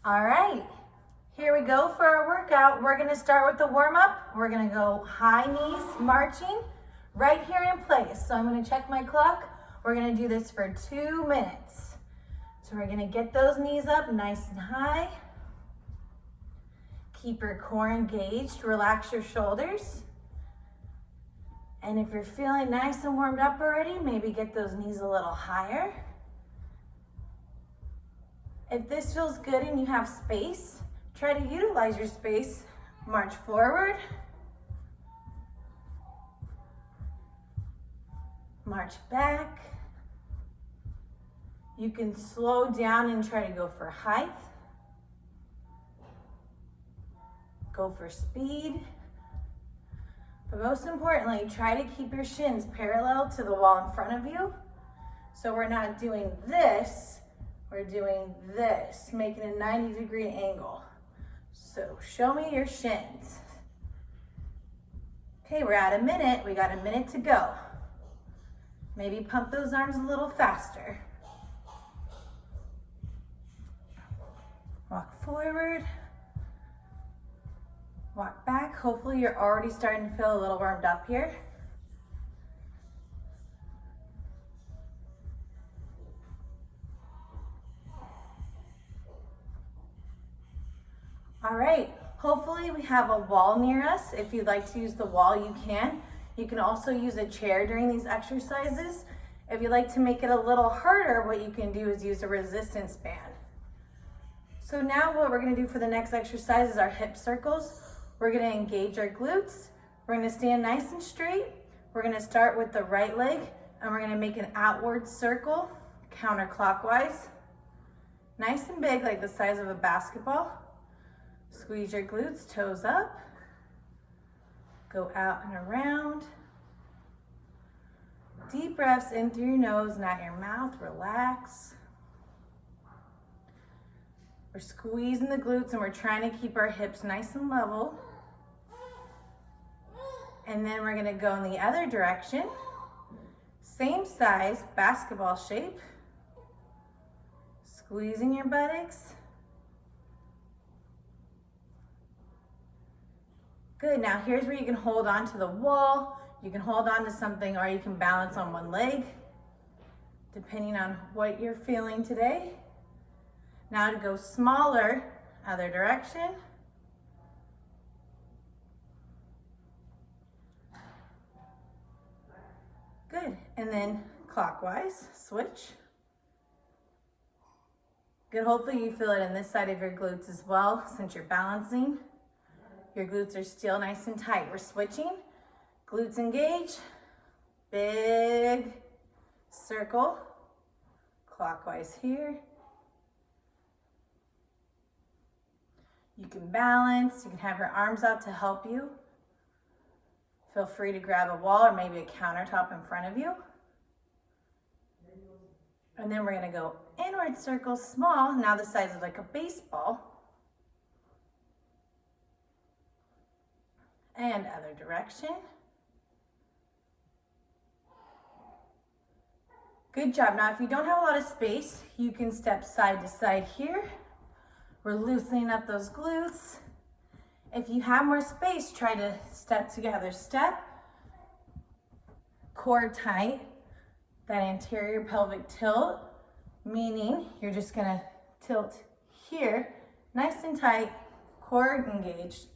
All right, here we go for our workout. We're gonna start with the warm up. We're gonna go high knees marching right here in place. So I'm gonna check my clock. We're gonna do this for 2 minutes. So we're gonna get those knees up nice and high. Keep your core engaged, relax your shoulders. And if you're feeling nice and warmed up already, maybe get those knees a little higher. If this feels good and you have space, try to utilize your space. March forward. March back. You can slow down and try to go for height. Go for speed. But most importantly, try to keep your shins parallel to the wall in front of you. So we're not doing this, we're doing this, making a 90-degree angle. So show me your shins. Okay, we're at a minute. We got a minute to go. Maybe pump those arms a little faster. Walk forward. Walk back. Hopefully you're already starting to feel a little warmed up here. All right, hopefully we have a wall near us. If you'd like to use the wall, you can. You can also use a chair during these exercises. If you'd like to make it a little harder, what you can do is use a resistance band. So now what we're gonna do for the next exercise is our hip circles. We're gonna engage our glutes. We're gonna stand nice and straight. We're gonna start with the right leg and we're gonna make an outward circle, counterclockwise. Nice and big, like the size of a basketball. Squeeze your glutes, toes up. Go out and around. Deep breaths in through your nose, not your mouth, relax. We're squeezing the glutes and we're trying to keep our hips nice and level. And then we're gonna go in the other direction. Same size, basketball shape. Squeezing your buttocks. Good, now here's where you can hold on to the wall, you can hold on to something, or you can balance on one leg, depending on what you're feeling today. Now to go smaller, other direction. Good, and then clockwise, switch. Good, hopefully you feel it in this side of your glutes as well, since you're balancing. Your glutes are still nice and tight. We're switching. Glutes engage. Big circle. Clockwise here. You can balance. You can have your arms out to help you. Feel free to grab a wall or maybe a countertop in front of you. And then we're going to go inward circle, small, now the size of like a baseball. And other direction. Good job. Now, if you don't have a lot of space, you can step side to side here. We're loosening up those glutes. If you have more space, try to step together. Step, core tight, that anterior pelvic tilt, meaning you're just gonna tilt here, nice and tight, core engaged.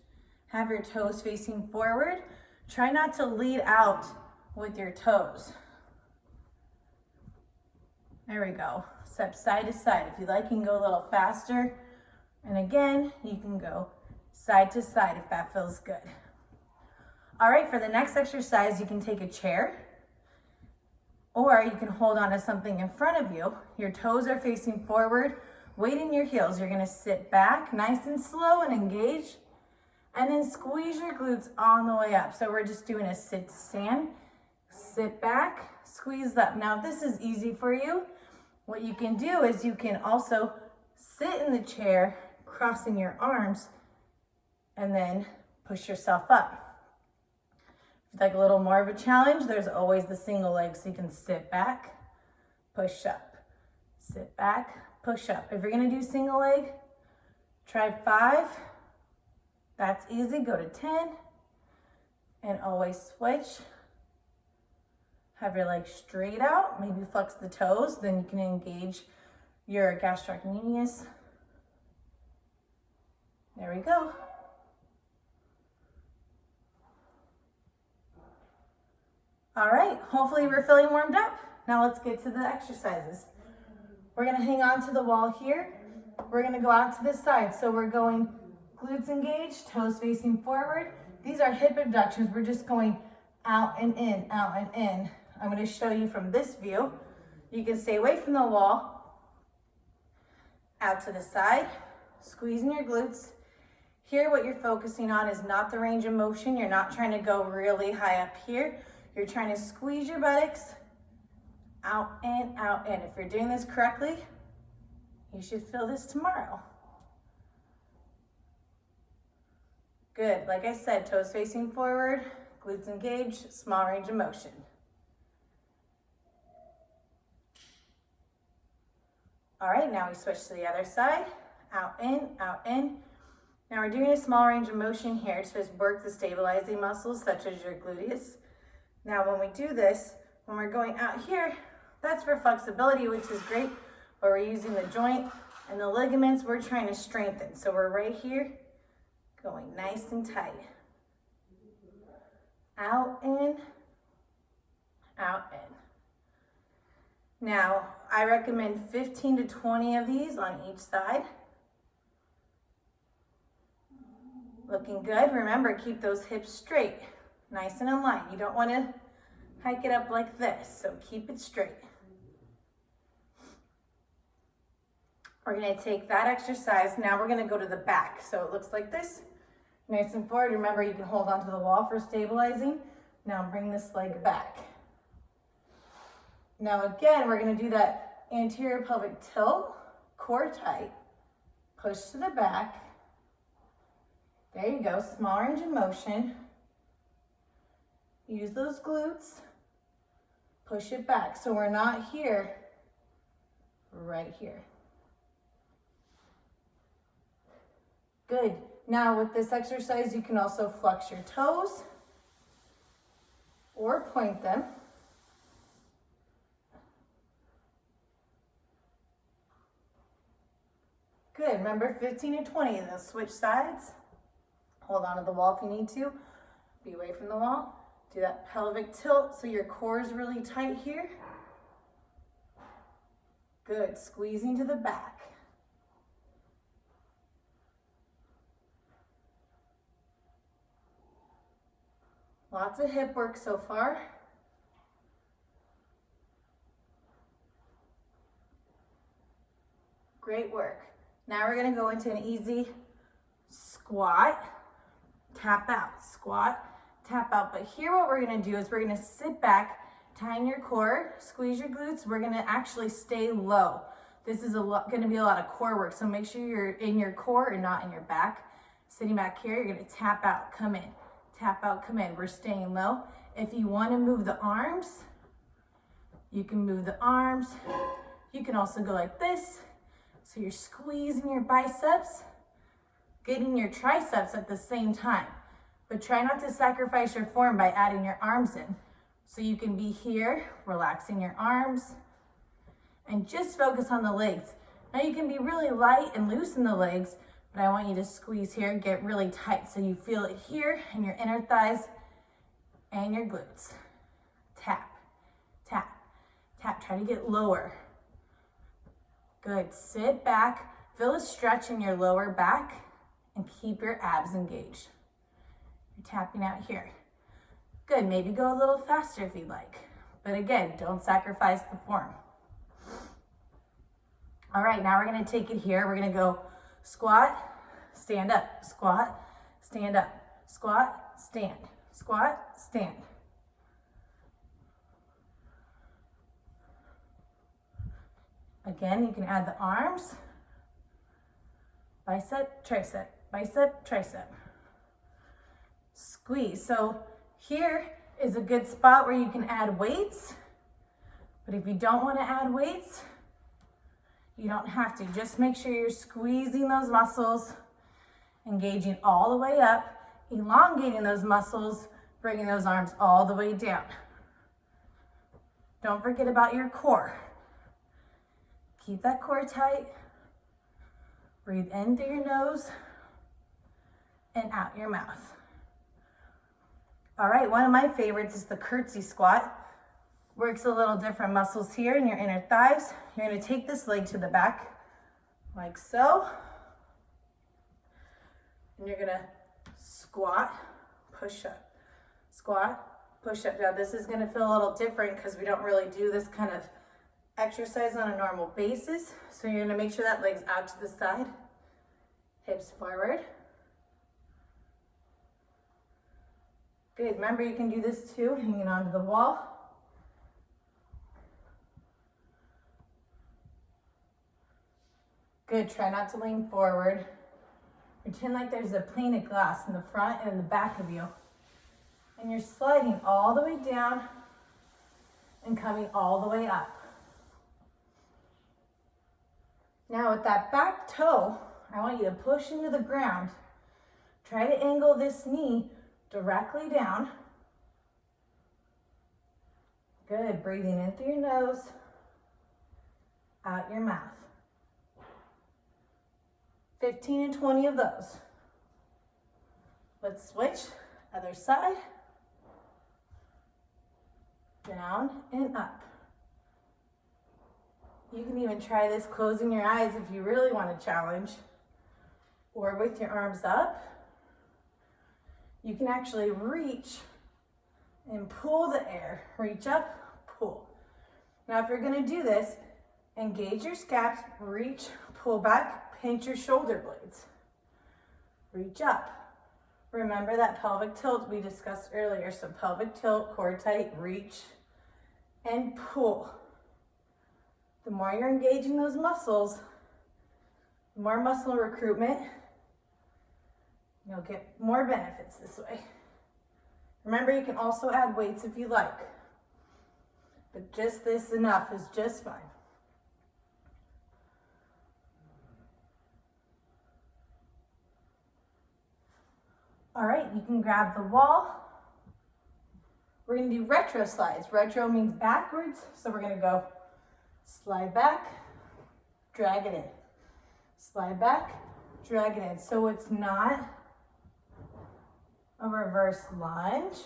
Have your toes facing forward. Try not to lead out with your toes. There we go. Step side to side. If you like, you can go a little faster. And again, you can go side to side if that feels good. All right, for the next exercise, you can take a chair or you can hold on to something in front of you. Your toes are facing forward. Weight in your heels. You're gonna sit back nice and slow and engage. And then squeeze your glutes all the way up. So we're just doing a sit stand, sit back, squeeze up. Now, if this is easy for you, what you can do is you can also sit in the chair, crossing your arms, and then push yourself up. If you'd like a little more of a challenge, there's always the single leg, so you can sit back, push up, sit back, push up. If you're gonna do single leg, Try 5. That's easy. Go to 10 and always switch. Have your legs straight out. Maybe flex the toes. Then you can engage your gastrocnemius. There we go. All right, hopefully we're feeling warmed up. Now let's get to the exercises. We're gonna hang on to the wall here. We're gonna go out to this side. So we're going glutes engaged, toes facing forward. These are hip abductions. We're just going out and in, out and in. I'm gonna show you from this view. You can stay away from the wall. Out to the side, squeezing your glutes. Here, what you're focusing on is not the range of motion. You're not trying to go really high up here. You're trying to squeeze your buttocks out and out in. If you're doing this correctly, you should feel this tomorrow. Good, like I said, toes facing forward, glutes engaged, small range of motion. All right, now we switch to the other side. Out, in, out, in. Now we're doing a small range of motion here to just work the stabilizing muscles such as your gluteus. Now when we do this, when we're going out here, that's for flexibility, which is great, but we're using the joint and the ligaments we're trying to strengthen. So we're right here, going nice and tight. Out, in, out, in. Now, I recommend 15 to 20 of these on each side. Looking good. Remember, keep those hips straight, nice and in line. You don't want to hike it up like this, so keep it straight. We're going to take that exercise. Now we're going to go to the back. So it looks like this, nice and forward. Remember, you can hold onto the wall for stabilizing. Now bring this leg back. Now again, we're going to do that anterior pelvic tilt, core tight, push to the back. There you go, small range of motion. Use those glutes, push it back. So we're not here, right here. Good. Now with this exercise, you can also flex your toes or point them. Good. Remember 15 and 20, and then switch sides. Hold on to the wall if you need to. Be away from the wall. Do that pelvic tilt so your core is really tight here. Good. Squeezing to the back. Lots of hip work so far. Great work. Now we're going to go into an easy squat, tap out, squat, tap out. But here what we're going to do is we're going to sit back, tighten your core, squeeze your glutes. We're going to actually stay low. This is going to be a lot of core work, so make sure you're in your core and not in your back. Sitting back here, you're going to tap out, come in, tap out, come in. We're staying low. If you want to move the arms, you can move the arms. You can also go like this. So you're squeezing your biceps, getting your triceps at the same time. But try not to sacrifice your form by adding your arms in. So you can be here, relaxing your arms, and just focus on the legs. Now you can be really light and loose in the legs, but I want you to squeeze here, get really tight so you feel it here in your inner thighs and your glutes. Tap, tap, tap. Try to get lower. Good. Sit back, feel a stretch in your lower back, and keep your abs engaged. You're tapping out here. Good. Maybe go a little faster if you'd like. But again, don't sacrifice the form. All right, now we're going to take it here. We're going to go squat, stand up, squat, stand up, squat, stand, squat, stand. Again, you can add the arms, bicep, tricep, bicep, tricep. Squeeze. So here is a good spot where you can add weights, but if you don't want to add weights, you don't have to. Just make sure you're squeezing those muscles Engaging all the way up, elongating those muscles, bringing those arms all the way down. Don't forget about your core. Keep that core tight. Breathe in through your nose and out your mouth. All right, one of my favorites is the curtsy squat. Works a little different muscles here in your inner thighs. You're gonna take this leg to the back, like so. And you're gonna squat, push up, squat, push up. Now this is gonna feel a little different because we don't really do this kind of exercise on a normal basis. So you're gonna make sure that leg's out to the side, hips forward. Good, remember you can do this too, hanging onto the wall. Good, try not to lean forward. Pretend like there's a pane of glass in the front and in the back of you. And you're sliding all the way down and coming all the way up. Now with that back toe, I want you to push into the ground. Try to angle this knee directly down. Good, breathing in through your nose, out your mouth. 15 and 20 of those. Let's switch, other side. Down and up. You can even try this closing your eyes if you really want to challenge, or with your arms up. You can actually reach and pull the air. Reach up, pull. Now if you're going to do this, engage your scaps, reach, pull back, pinch your shoulder blades. Reach up. Remember that pelvic tilt we discussed earlier. So pelvic tilt, core tight, reach, and pull. The more you're engaging those muscles, the more muscle recruitment, you'll get more benefits this way. Remember, you can also add weights if you like, but just this enough is just fine. All right, you can grab the wall. We're gonna do retro slides. Retro means backwards, so we're gonna go slide back, drag it in. Slide back, drag it in. So it's not a reverse lunge,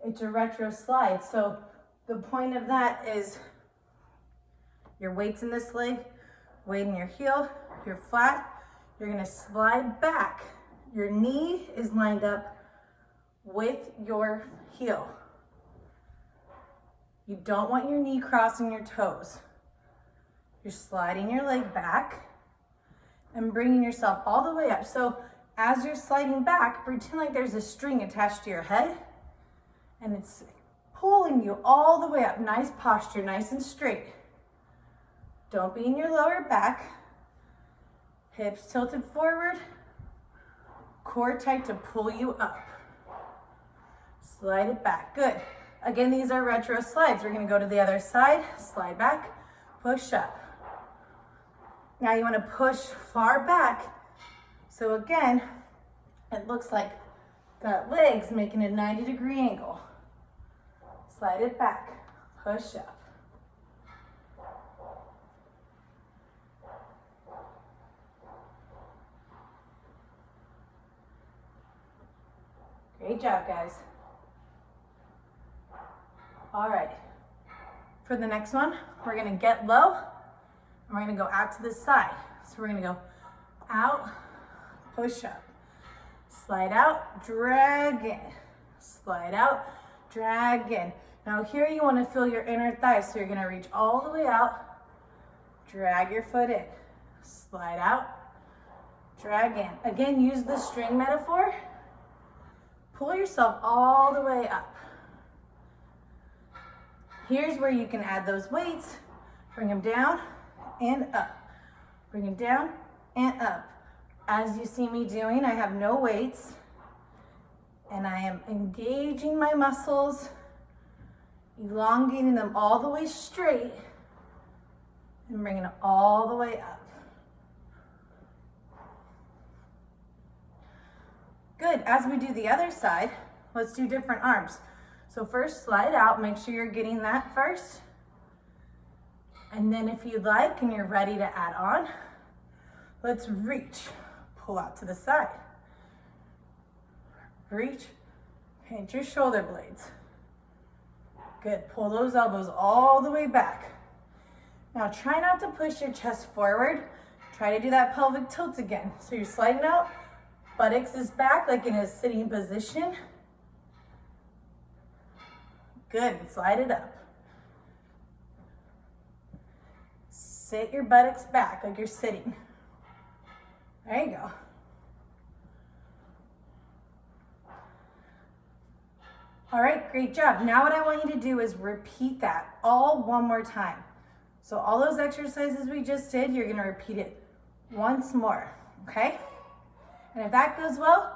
it's a retro slide. So the point of that is your weight's in this leg, weight in your heel, you're flat, you're gonna slide back. Your knee is lined up with your heel. You don't want your knee crossing your toes. You're sliding your leg back and bringing yourself all the way up. So as you're sliding back, pretend like there's a string attached to your head and it's pulling you all the way up. Nice posture, nice and straight. Don't be in your lower back. Hips tilted forward. Core tight to pull you up. Slide it back, good. Again, these are retro slides. We're gonna go to the other side, slide back, push up. Now you wanna push far back. So again, it looks like that leg's making a 90-degree angle. Slide it back, push up. Great job, guys. All right, for the next one, we're gonna get low and we're gonna go out to the side. So we're gonna go out, push up, slide out, drag in, slide out, drag in. Now here you wanna feel your inner thighs, so you're gonna reach all the way out, drag your foot in, slide out, drag in. Again, use the string metaphor. Pull yourself all the way up. Here's where you can add those weights. Bring them down and up. Bring them down and up. As you see me doing, I have no weights and I am engaging my muscles, elongating them all the way straight and bringing it all the way up. Good. As we do the other side, let's do different arms. So first slide out, make sure you're getting that first. And then if you'd like and you're ready to add on, let's reach, pull out to the side. Reach, pinch your shoulder blades. Good, pull those elbows all the way back. Now try not to push your chest forward. Try to do that pelvic tilt again. So you're sliding out, buttocks is back like in a sitting position. Good, and slide it up. Sit your buttocks back like you're sitting. There you go. All right, great job. Now what I want you to do is repeat that all one more time. So all those exercises we just did, you're gonna repeat it once more, okay? And if that goes well,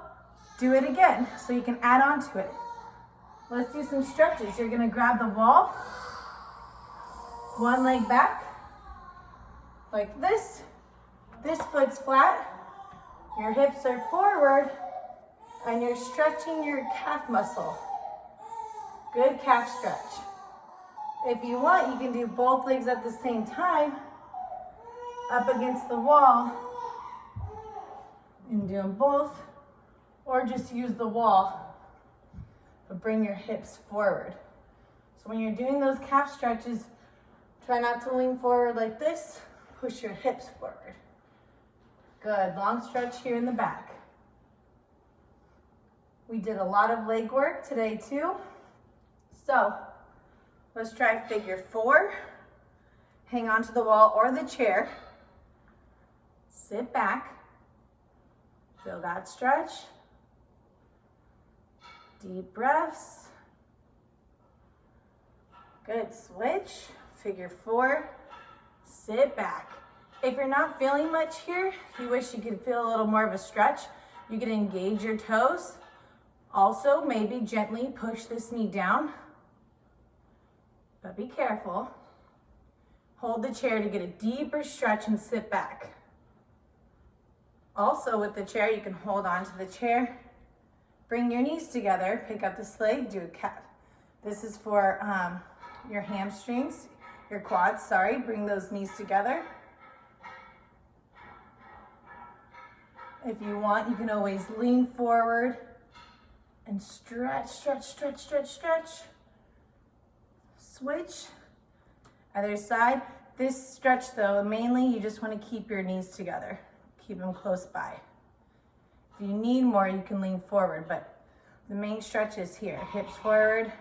do it again so you can add on to it. Let's do some stretches. You're gonna grab the wall, one leg back, like this. This foot's flat, your hips are forward, and you're stretching your calf muscle. Good calf stretch. If you want, you can do both legs at the same time, up against the wall, and do them both, or just use the wall, but bring your hips forward. So when you're doing those calf stretches, try not to lean forward like this, push your hips forward. Good, long stretch here in the back. We did a lot of leg work today too. So let's try figure 4. Hang on to the wall or the chair. Sit back. Feel that stretch. Deep breaths. Good, switch. Figure 4. Sit back. If you're not feeling much here, you wish you could feel a little more of a stretch, you can engage your toes. Also, maybe gently push this knee down, but be careful. Hold the chair to get a deeper stretch and sit back. Also with the chair, you can hold on to the chair. Bring your knees together, pick up this leg, do a calf. This is for your hamstrings, your quads, sorry. Bring those knees together. If you want, you can always lean forward and stretch, stretch, stretch, stretch, stretch. Switch. Other side. This stretch though, mainly you just want to keep your knees together. Keep them close by. If you need more, you can lean forward, but the main stretch is here. Hips forward.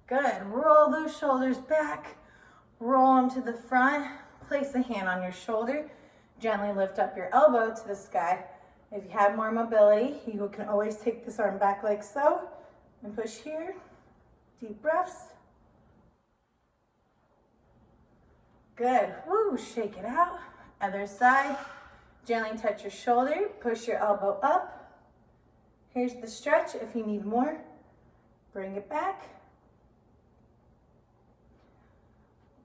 Good. Roll those shoulders back. Roll them to the front. Place a hand on your shoulder. Gently lift up your elbow to the sky. If you have more mobility, you can always take this arm back like so and push here. Deep breaths. Good. Woo, shake it out. Other side. Gently touch your shoulder. Push your elbow up. Here's the stretch. If you need more, bring it back.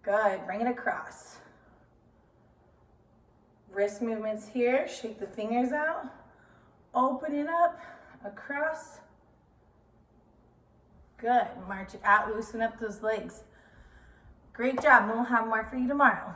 Good. Bring it across. Wrist movements here, shake the fingers out, open it up, across. Good, march it out, loosen up those legs. Great job, and we'll have more for you tomorrow.